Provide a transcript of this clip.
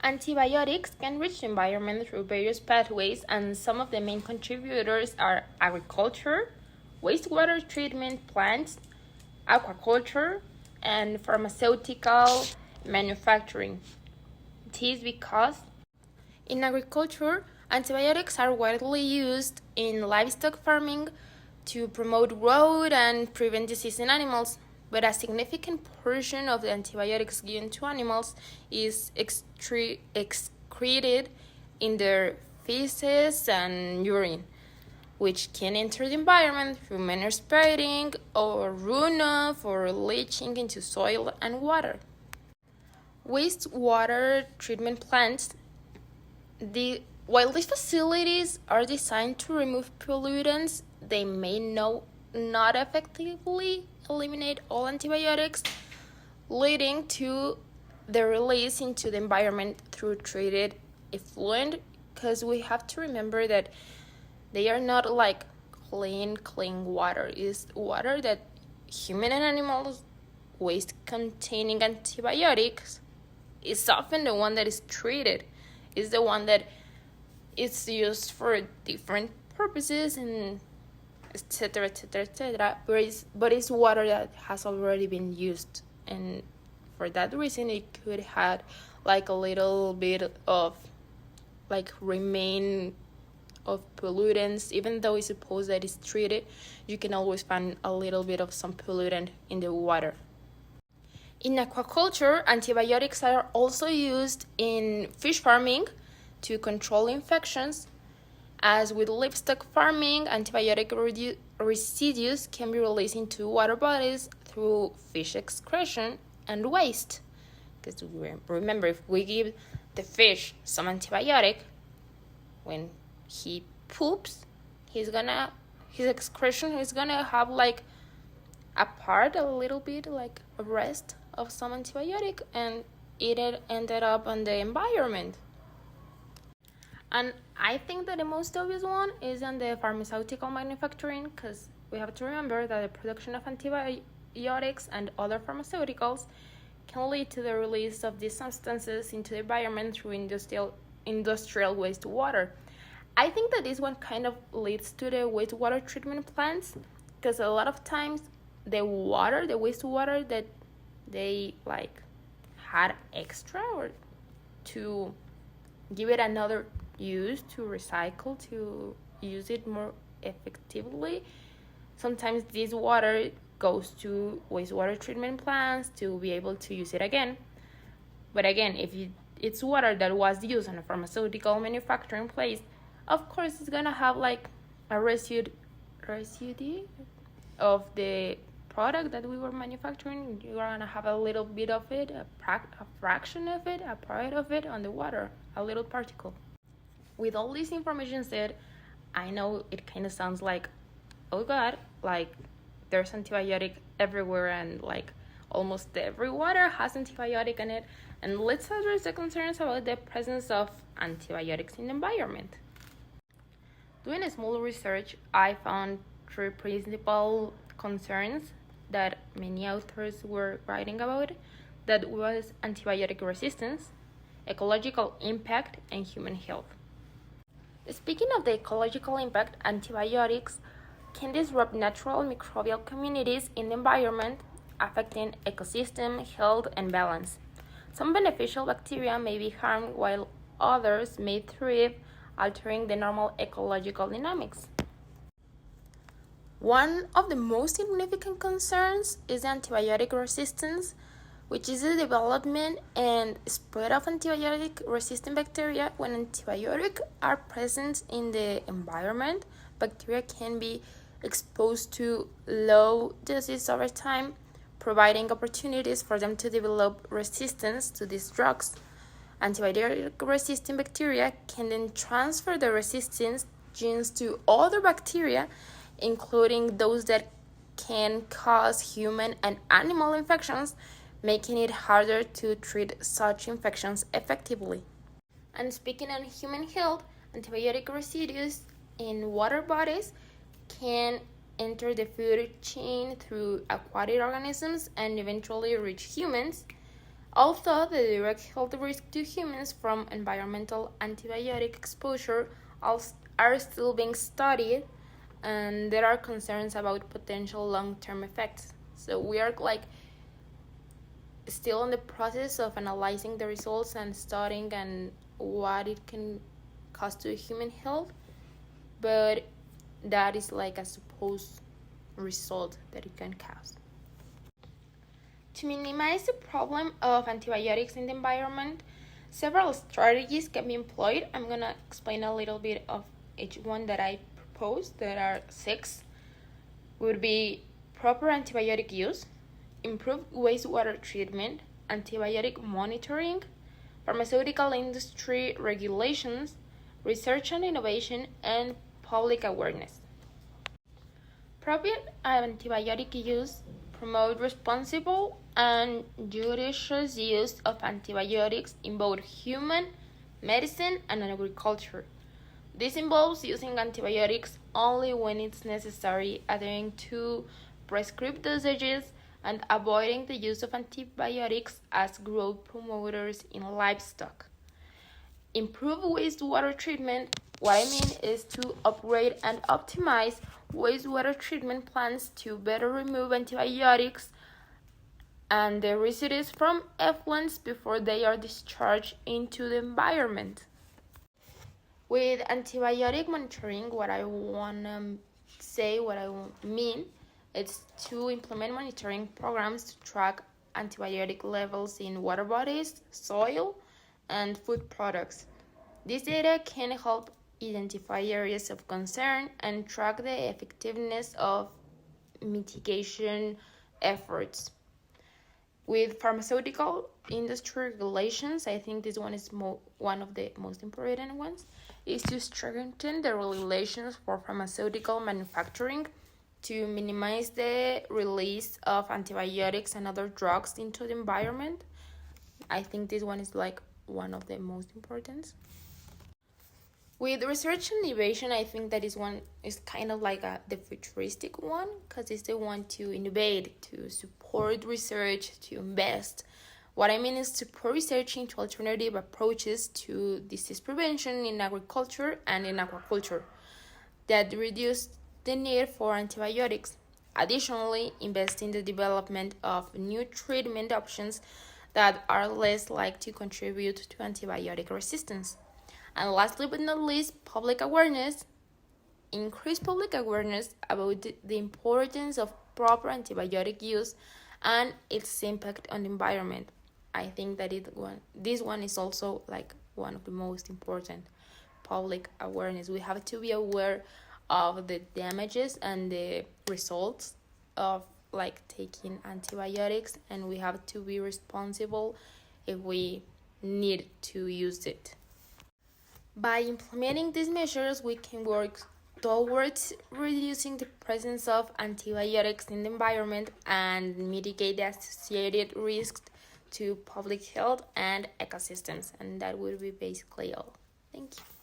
Antibiotics can reach the environment through various pathways, and some of the main contributors are agriculture, wastewater treatment plants, aquaculture, and pharmaceutical manufacturing. This is because in agriculture, antibiotics are widely used in livestock farming to promote growth and prevent disease in animals, but a significant portion of the antibiotics given to animals is excreted in their feces and urine, which can enter the environment through manure spreading or runoff or leaching into soil and water. Wastewater treatment plants, while these facilities are designed to remove pollutants, they may not effectively eliminate all antibiotics, leading to their release into the environment through treated effluent, because we have to remember that they are not like clean water. It's water that human and animals waste containing antibiotics is often the one that is treated, is the one that is used for different purposes and etc. But it's water that has already been used, and for that reason it could have like a little bit of like remain of pollutants. Even though it's supposed that it's treated, you can always find a little bit of some pollutant in the water. In aquaculture, antibiotics are also used in fish farming to control infections. As with livestock farming, antibiotic residues can be released into water bodies through fish excretion and waste. Because remember, if we give the fish some antibiotic, when he poops, his excretion is gonna have like a little bit like a rest of some antibiotic, and it ended up on the environment. And I think that the most obvious one is on the pharmaceutical manufacturing, because we have to remember that the production of antibiotics and other pharmaceuticals can lead to the release of these substances into the environment through industrial wastewater. I think that this one kind of leads to the wastewater treatment plants, because a lot of times the wastewater that they like had extra, or to give it another use, to recycle, to use it more effectively, sometimes this water goes to wastewater treatment plants to be able to use it again. But again, if it's water that was used in a pharmaceutical manufacturing place, of course it's gonna have like a residue of the product that we were manufacturing. You're gonna have a little bit of it, a fraction of it, a part of it on the water, a little particle. With all this information said, I know it kind of sounds like, oh god, like there's antibiotic everywhere, and like almost every water has antibiotic in it. And let's address the concerns about the presence of antibiotics in the environment. Doing a small research, I found three principal concerns that many authors were writing about. That was antibiotic resistance, ecological impact, and human health. Speaking of the ecological impact, antibiotics can disrupt natural microbial communities in the environment, affecting ecosystem health and balance. Some beneficial bacteria may be harmed while others may thrive, altering the normal ecological dynamics. One of the most significant concerns is antibiotic resistance, which is the development and spread of antibiotic-resistant bacteria. When antibiotics are present in the environment, bacteria can be exposed to low doses over time, providing opportunities for them to develop resistance to these drugs. Antibiotic-resistant bacteria can then transfer the resistance genes to other bacteria, including those that can cause human and animal infections, making it harder to treat such infections effectively. And speaking on human health, antibiotic residues in water bodies can enter the food chain through aquatic organisms and eventually reach humans. Although the direct health risk to humans from environmental antibiotic exposure are still being studied, and there are concerns about potential long-term effects. So we are still in the process of analyzing the results and studying and what it can cause to human health, but that is a supposed result that it can cause. To minimize the problem of antibiotics in the environment, several strategies can be employed. I'm going to explain a little bit of each one that I proposed. There are 6. Would be proper antibiotic use, improved wastewater treatment, antibiotic monitoring, pharmaceutical industry regulations, research and innovation, and public awareness. Proper antibiotic use promote responsible and judicious use of antibiotics in both human medicine and agriculture. This involves using antibiotics only when it's necessary, adhering to prescribed dosages, and avoiding the use of antibiotics as growth promoters in livestock. Improve wastewater treatment. What I mean is to upgrade and optimize wastewater treatment plants to better remove antibiotics and the residues from effluents before they are discharged into the environment. With antibiotic monitoring, what I mean is to implement monitoring programs to track antibiotic levels in water bodies, soil, and food products. This data can help identify areas of concern and track the effectiveness of mitigation efforts. With pharmaceutical industry regulations, I think this one is one of the most important ones, is to strengthen the regulations for pharmaceutical manufacturing to minimize the release of antibiotics and other drugs into the environment. I think this one is one of the most important. With research and innovation, I think that is one is kind of the futuristic one, because it's the one to innovate, to support research, to invest. What I mean is support research into alternative approaches to disease prevention in agriculture and in aquaculture that reduce the need for antibiotics. Additionally, invest in the development of new treatment options that are less likely to contribute to antibiotic resistance. And lastly but not least, public awareness. Increase public awareness about the importance of proper antibiotic use and its impact on the environment. I think that this one is also one of the most important. Public awareness. We have to be aware of the damages and the results of taking antibiotics, and we have to be responsible if we need to use it. By implementing these measures, we can work towards reducing the presence of antibiotics in the environment and mitigate the associated risks to public health and ecosystems. And that would be basically all. Thank you.